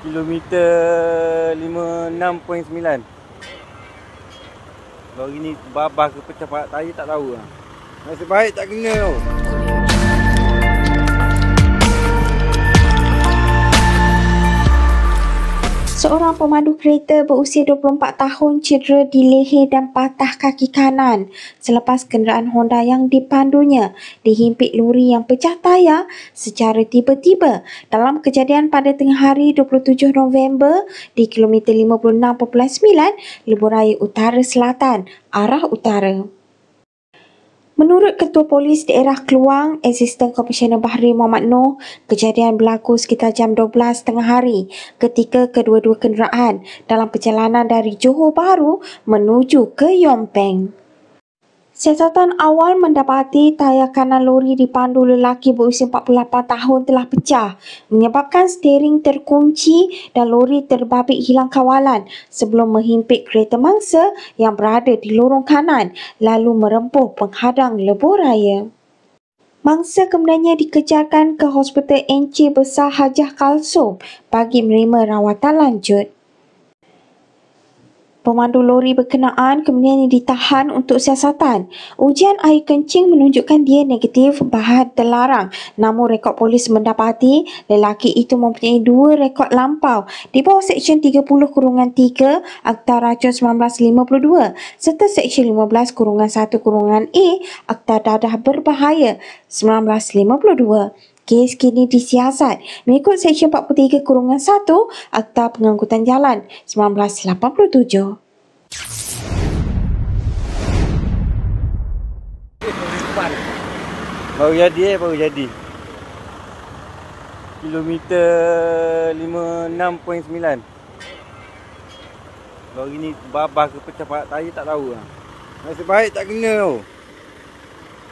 Kilometer 56.9. Lori ni babah ke pecah parak tayar tak tahu lah. Nasib baik tak kena tau. Seorang pemandu kereta berusia 24 tahun cedera di leher dan patah kaki kanan selepas kenderaan Honda yang dipandunya dihimpit lori yang pecah tayar secara tiba-tiba dalam kejadian pada tengah hari 27 November di kilometer 56.9 Lebuhraya Utara Selatan, arah utara. Menurut Ketua Polis Daerah Kluang, Asisten Komisioner Bahri Muhammad Noor, kejadian berlaku sekitar jam 12 tengah hari ketika kedua-dua kenderaan dalam perjalanan dari Johor Bahru menuju ke Yom Peng. Siasatan awal mendapati tayar kanan lori dipandu lelaki berusia 48 tahun telah pecah, menyebabkan steering terkunci dan lori terbabit hilang kawalan sebelum menghimpit kereta mangsa yang berada di lorong kanan lalu merempuh penghadang lebuhraya. Mangsa kemudiannya dikejarkan ke Hospital Encik Besar Hajah Kalsum bagi menerima rawatan lanjut. Pemandu lori berkenaan kemudian ditahan untuk siasatan. Ujian air kencing menunjukkan dia negatif bahan terlarang. Namun rekod polis mendapati lelaki itu mempunyai 2 rekod lampau di bawah Seksyen 30/3 Akta Racun 1952 serta Seksyen 15/1/A Akta Dadah Berbahaya 1952. Kes kini disiasat mengikut Seksyen 43/1 Akta Pengangkutan Jalan 1987. Baru jadi. Kilometer 56.9. Lori ni babah ke pecah parak tayar tak tahu lah. Nasib baik tak kena tau.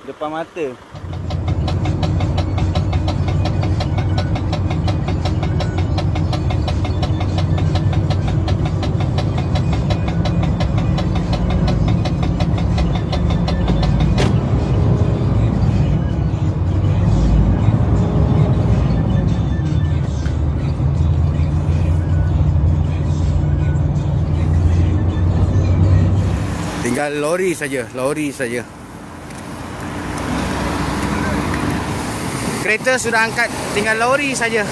Depan mata. Tinggal lori saja. Kereta sudah angkat, tinggal lori saja.